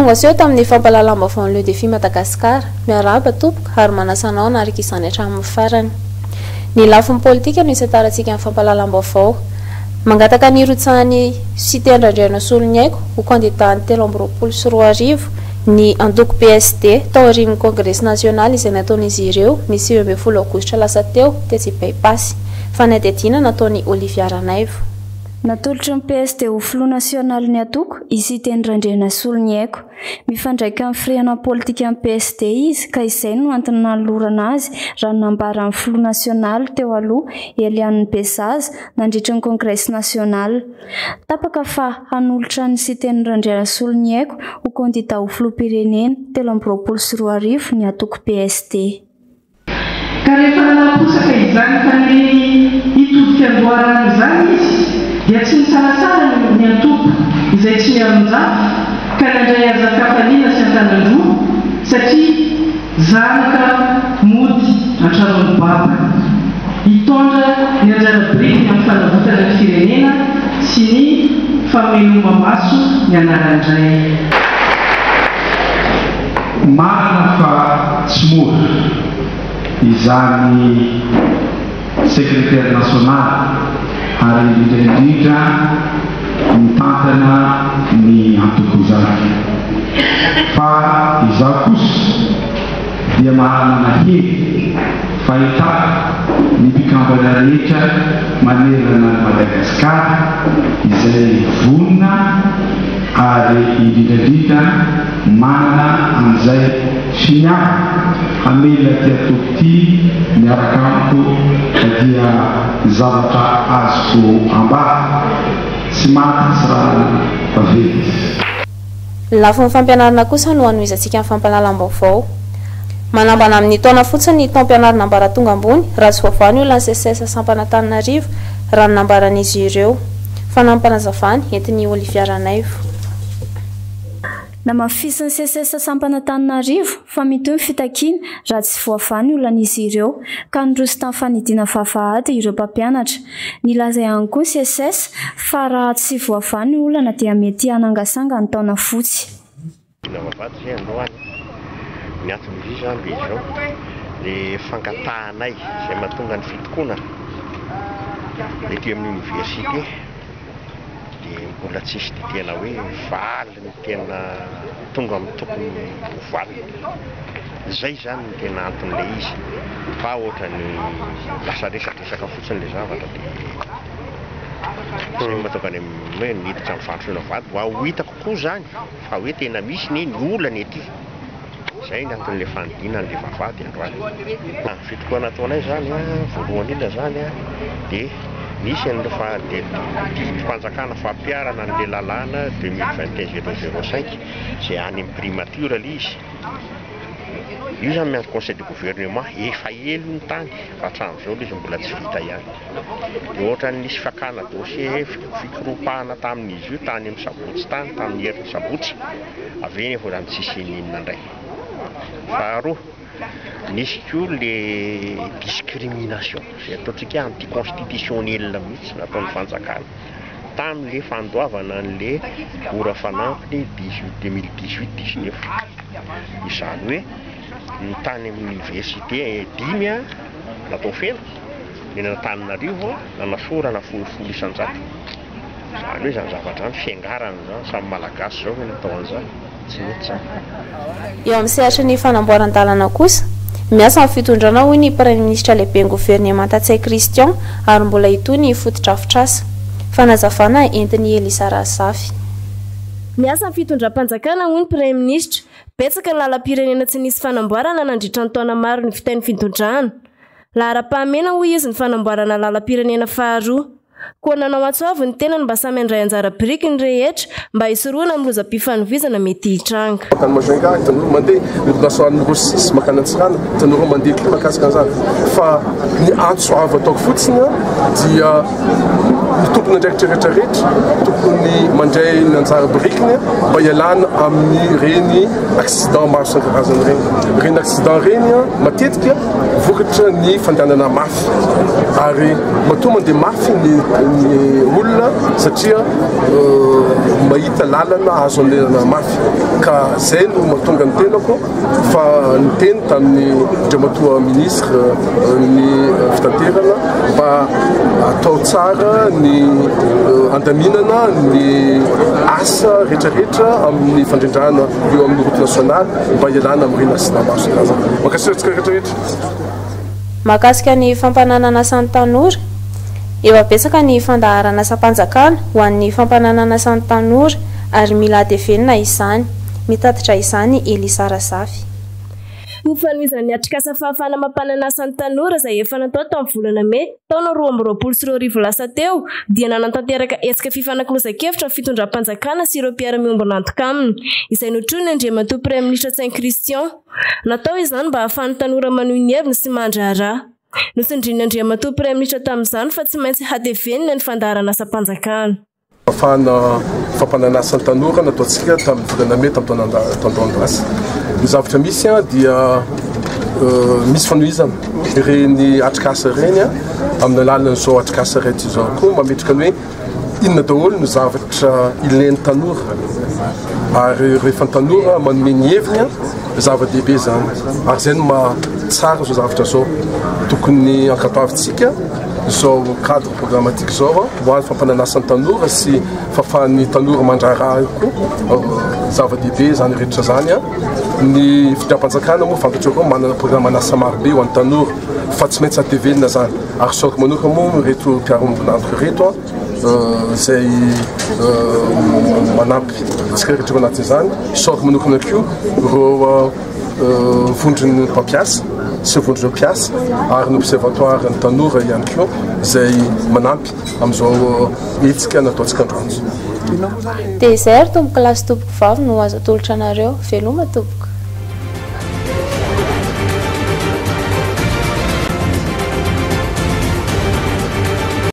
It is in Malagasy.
tonga aseho tamin'ny fampahalalam-baovao le défi Madagasikara miarahaba tompoka ary manasanao anaraka izany hatramin'ny farany. Ny lafin'ny politika no isatarantsika amin'ny fampahalalam-baovao. Mangataka ny rotsahany Cité Andrandriana Solonyaiko ho candidat 2024 ny andoko PSD tao aorian'ny Congrès national izay nataon'izy ireo ny 20 aogositra lasa teo tetsy Bypass. Fanadihadiana nataony Olivia Ranaivo. Natolotry ny PSD ho filoha nasionaly ny atoko i Cité Andrandriana Solonyaiko. Mifandraika amin'ny firena politika amin'ny PSD izy ka izay no antony nanolorana azy raha nambara amin'ny filoha nasionaly teo aloha Eliane Bezaza nandritry ny Congrès national. Tapaka fa hanolotra ny Cité Andrandriana Solonyaiko ho candidat ho filoham-pirenena 2024 ny atoko PSD. Ka rehefa nanaposaka izany ka ny hitodika andoharana izany izy dia tsy misalasala ny atoko izay tsy miaron-jafy ka nandray azakafaliana sy an-tanandroa satria zanaka mody an-tranon'ny baba hitondra ny anjara biriky amin'ny fanavotana ny firenena sy ny fameloma-maso ny anaran-dray. Marina fa tsy mora izany secrétaire national ary indrindra mitantana ny antoko izany fa izaho kosa dia manana hevy fahitana ny mpikambana rehetra manerana Madagasikara izay vonona ary indrindrandrindra manana an'izay finiava hamela ty atoko ty miaraka amiko dia zavatra azoko ambara sy maty raha avety. Lafin'ny fampianarana kosa no anoizantsika amin'ny fampahalalam-baovao. Manambana amin'ny taona fotsiny ny taom-pianarana ambaratonga ambony raha tsy voavany olona ny CCS Sampanantananarivo raha ny nambaran'izy ireo. Fanampanazavany entin'ny Olivia Ranaivo. Namafisiny CCS Sampanantananarivo fa mitohy fitakiana raha tsy voavany olan'izy ireo ka nirosy tamin'ny fanidina vavahady ireo mpampianatra. Nilaza ihany koa CCS fa raha tsy voavany olana dia mety hanangasanga ny taona fotsy. Ny antony izany be izao le fangatahanay izay mahatonga ny fitokoana ety amin'ny université dia mbola tsisy dia tena hoe valy ny tena tonga amin'ny tokony valy. Izay zany ny tena anton'ilay izy fa ohatra ny lasa resaka fotsiny le zavatra dia sy mahatonga ny hoe niditra amin'ny fandrosoana vady ho ao hitako koa zany fa hoe tena misy ny olana ety. Zay ny anton'ilay fanidinana le vavahady androany. Fitokoana ataonay zany voalohany indrindra zany dia nisy an'rehefa mpanjakana fampiarana an'ilay lalàna 2021-005 zay any amin'ny primature le izy. Io zany miandry conseil de gouvernement efa elo ny tany fa hatramin'izao le izy mbola tsy vita ihany. Dia ohatra nisy fakana dossier fikorompahana tamin'izy io tany amin'ny Sabotsy tany tamin'ny herin'ny Sabotsy avy eny voalany tsisy inona indray. Faharoa nisy koa le discrimination zay ataontsika anticonstitutionnel mihitsy nataon'ny fanjakana tamin'le fandoavana an'le ora fanampiny 2018-19. Izany hoe ny tany amin'ny université 10 natao feno ny Antananarivo nanasorana 10 isan-jato. Izany hoe zany zavatra ny fiangarana zany samy malagasy zao ny atao an'izany. Eo amin'ny sehatra ny fanamboaran-dalana kosa miasa amin'ny fitondrana hoy ny Premier Ministra lehiben'ny gouvernement Antsay Christian ary mbola hitoy ny fotodrafitrasa. Fanazavana entin'ny Elisa Razafy. Miasa amin'ny fitondram-panjakana hoy ny Premier Ministra betsaka ny lalam-pirenena tsy nisy fanamboarana nandritra ny taona maro ny fitain'ny fitondrana. Lahara-pahamena hoy izy ny fanamboarana lalam-pirenena faharoa. Koa nanao atsoavy ny tena ny mba samy andray anjara biriky ny rehetra mba hisoroana amin'ny lozam-pifanovizana mety hitranga. Tanimajanga tanora mandeha nasoan'ny rosisy makanantsirana tanora mandeha koa makasika an'izany fa ny antsoavy ataoko fotsiny dia ny tompony andraikitra rehetrarehetra tokony mandray ny anjara birikiny mba hialana amin'ny reny accident maro isan-karazany reny accident reny matetika vokatra ny fandehanana mafy ary matoa mandeha mafy ny ny olona satria mahita lalana azo anelana mafy ka zay no mahatonga ny tenako fa ny teny tamin'ny ndramatoa ministre ny fitaterana mba atao tsara ny andaminana ny asa rehetrarehetra amin'ny fandrindrana eo amin'ny route nationale mba ialana amin'ireny sinamaso kaza makasitrika rehetrarehetra mahakasika ny fampananana asan'ny tanora eo apesaka ny fandaharana asa-panjakana ho an'ny fampananana asan'ny tanora ary mila adevenina izany mitatitra izany Elisa Rasafy. Ny fanomezan'ny atrikasa fahafana mampanana asan'ny tanora izay efa natao tamin'ny volana May taona 2024 lasa teo dia nanantanteraka hetsika fifanakilozan-kevitra ny fitondram-panjakana sy ireo mpiara-miombona antoka aminy izay notroiny Andriamatoa Premier Ministre Saint Christian. Natao izany mba hahafahan'ny tanora manohy ny heviny sy mandraharaha. Nosindrin'ny Andriamatoa Premier Ministre tamin'izany fa tsy maintsy hadevenina ny fandaharana asa-panjakana. Fampanana asan'ny tanora nataontsika tamin'ny volana May tamin'ny taondoandrasy. Ny zavatra misy dia misy fanohizana ireny atrikasa ireny amin'ny alalan'izao atrikasa rehetra izao koa mametraka ny hoe inona daholo no zavatra ilain'ny tanora ary rehefa ny tanora manome ny heviny zava-dehibe zany ary zay no mahatsara zao zavatra zao tokony ankatoavintsika izao cadre programmatique zao ho an'ny fampanana asan'ny tanora sy fahafahan'ny tanora mandraharaha koa zava-dehibe zany rehetra zany ny fitondram-panjakana moa fantatrao manana programme asa marobe ho an'ny tanora fa tsy maintsy adevenina zany ary saoko manokana moa reto mpiara-miombon'andro reto zay manampy tsika rehetra anatin'izany saoko manokana koa reo vondron'ny mpampiasa sy vondron'ny mpiasa ary ny observatoire ny tanora ihany koa zay manampy amin'izao hetsika nataontsika androanjo. Dia izay ary tomboka lasy tomboky vavy no azo atolotra anareo veloma tomboka.